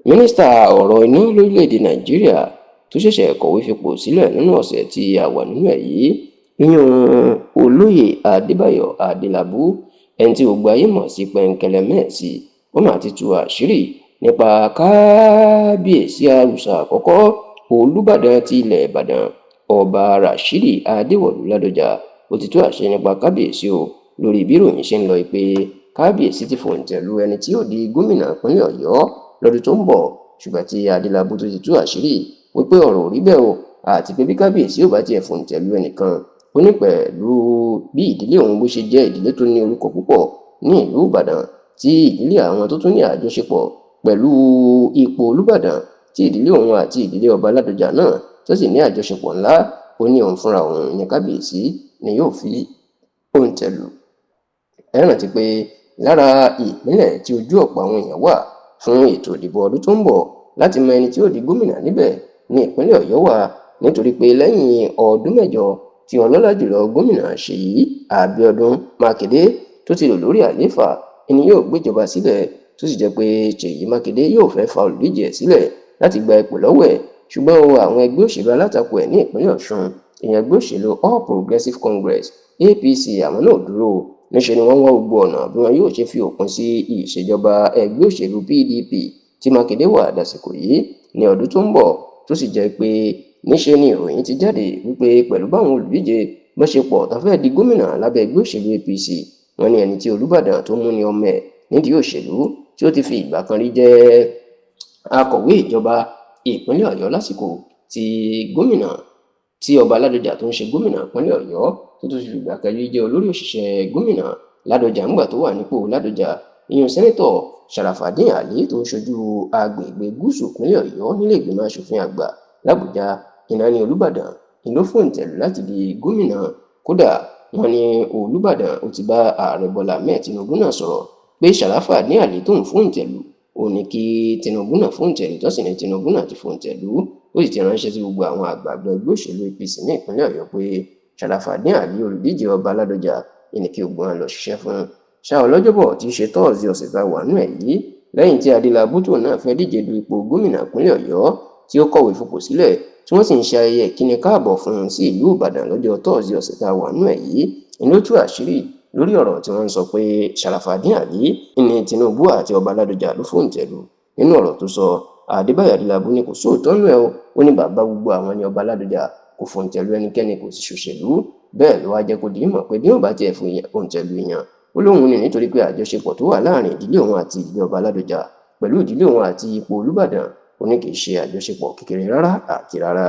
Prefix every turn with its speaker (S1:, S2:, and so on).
S1: Mínísítà ọ̀rọ̀ iná lórílẹ̀‐èdè Nàìjíríà tó ṣẹ̀ṣẹ̀ kọ̀wé fipò sílẹ̀ nínú ọ̀sẹ̀ tí a wà nínú ẹ̀ yìí, ìyún Olóyè Adébáyọ̀ Adélabú, ẹni tí gbogbo ayé mọ̀ sí Pẹ̀nkẹlẹ Mẹ́ẹ̀sì, ó mà ti tú àṣírí nípa kábíyèsí àrùsà àkọ́kọ́ Olúbàdàn ti ilẹ̀ Ìbàdàn Ọba Ràṣídì Adéwọ̀lú Ládọjà. Ó ti tú àṣírí nípa kábíyèsí o lórí bí ìròyìn ṣe ń lọ pé kábíyèsí ti fòǹtẹ̀ lu ẹni tí yóò di gómìnà ìpínlẹ̀ Ọ̀yọ́ lọ́dún tó ń bọ̀, ṣùgbọ́n tí Adélabú tó ti tú àṣírí wípé ọ̀rọ̀ ò rí bẹ́ẹ̀ o, àti pé bí kábíyèsí ò bá tiẹ̀ fòǹtẹ̀ lu ẹnìkan, ó ní pẹ̀lú bí ìdílé òun bó ṣe jẹ́ ìdílé tó ní orúkọ púpọ̀ ní ìlú Ìbàdàn, tí ìdílé àwọn tó tún ní àjọṣepọ̀ pẹ̀lú ipò Olúbàdàn, tí ìdílé òun àti ìdílé Ọba Ládọjà náà tó sì ní àjọṣepọ̀ ńlá, ó ní òun fúnra òun ní kábíyèsí ni yóò fi fòǹtẹ̀ lù. Ẹ rántí pé lára ìpínlẹ̀ tí ojú ọ̀pọ̀ àwọn èèyàn wà fún ètò ìdìbò ọdún tó ń bọ̀ láti mọ ẹni tí ó di gómìnà níbẹ̀ ní ìpínlẹ̀ Ọ̀yọ́ wà, nítorí pé lẹ́yìn ọdún mẹ́jọ tí ọlọ́lá jùlọ gómìnà Ṣèyí Abíọ́dún Mákindé tó ti lò lórí àlééfà, ẹni yóò gbéjọba sílẹ̀, tó sì jẹ́ pé Ṣèyí Mákindé yóò fẹ́ fa olùdíje ẹ̀ sílẹ̀ láti gba ipò lọ́wọ́ ẹ̀, ṣùgbọ́n àwọn ẹgbẹ́ òṣèlú alátakò ẹ̀ ní ìpínlẹ̀ Ọ̀ṣun, ìyẹn ẹgbẹ́ òṣèlú All Progressives Congress APC, àwọn náà dúró. Níṣẹ́ ni wọ́n wá gbogbo ọ̀nà bí wọn yóò ṣe fi òpin sí ìṣèjọba ẹgbẹ́ òṣèlú PDP tí Mákindé wà dàsìkò yìí ní ọdún tó ń bọ̀, tó sì jẹ́ pé níṣẹ́ ni ìròyìn ti jáde wípé pẹ̀lú báwọn olùdíje bó ṣe pọ̀ tó fẹ́ di gómìnà lábẹ́ ẹgbẹ́ òṣèlú APC, wọ́n ní ẹni tí Olúbàdàn tó mú ní ọmọ ẹ̀ nídìí òṣèlú, tí ó ti fi ìgbà kan rí jẹ́ akọ̀wé ìjọba ìpínlẹ̀ Ọ̀yọ́ lásìkò tí gómìnà tí Ọba Ládọjà tó ń ṣe gómìnà ìpínlẹ̀ Ọ̀yọ́, tó tún fi ìgbà kan rí jẹ́ olórí òṣìṣẹ́ gómìnà Ládọjà ńgbà tó wà nípò Ládọjà, ìyún sẹ́nẹ́tọ̀ Sharafadeen Ali tó ń ṣojú agbègbè gúúsù ìpínlẹ̀ Ọ̀yọ́ nílé ìgbìmọ̀ aṣòfin àgbà l'Àbújá. Iná ní Olúbàdàn ló fòǹtẹ̀ lù láti di gómìnà. Kódà wọ́n ní Olúbàdàn ó ti bá ààrẹ Bọ́lá Ahmed Tinubu náà sọ̀rọ̀ pé Sharafadeen Ali tó ń fòǹtẹ̀ lù ó ní kí Tinubu náà fòǹtẹ̀ lù, tó sì ní Tinubu náà ti fòǹtẹ̀ lù. Ó sì ti ránṣẹ́ sí gbogbo àwọn àgbààgbà ẹgbẹ́ òṣèlú APC ní ìpínlẹ̀ Ọ̀yọ́ pé Sharafadeen Ali olùdíje Ọba Ládọjà ní kí gbogbo wọn lọ ṣiṣẹ́ fún. Ṣá ọlọ́jọ́bọ̀ tí í ṣe Thursday ọ̀sẹ̀ tá a wà nínú ẹ̀ yìí, lẹ́yìn tí Adélabú tó náà fẹ́ díje du ipò gómìnà ìpínlẹ̀ Ọ̀yọ́ tí ó kọ̀wé fipò sílẹ̀, tí wọ́n sì ń ṣe ayẹyẹ ìkíni káàbọ̀ fún un sí ìlú Ìbàdàn lọ́jọ́ Thursday ọ̀sẹ̀ tá a wà nínú ẹ̀ yìí, ni ó tú àṣírí lórí ọ̀rọ̀ tí wọ́n ń sọ pé Sharafadeen Ali ní Tinubu àti Ọba Ládọjà ló fòǹtẹ̀ lù. Nínú ọ̀rọ̀ tó sọ, Adébáyọ̀ Adélabú ní kò sóòótọ́ nínú ẹ̀ o, ó ní bàbá gbogbo àwọn ní Ọba Ládọjà kò fòǹtẹ̀ lù ẹnikẹ́ni, kò sì ṣòṣèlú. Bẹ́ẹ̀ ló wá jẹ́ kó di mọ̀ pé bí wọ́n bá tiẹ̀ fòǹtẹ̀ lù èèyàn, ó lóun ní nítorí pé àjọṣepọ̀ tó wà láàrin ìdílé òun àti ìdílé Ọba Ládọjà pẹ̀lú ìdílé òun àti ipò Olúbàdàn, ó ní kì í ṣe àjọṣepọ̀ kékeré rárá àti rárá.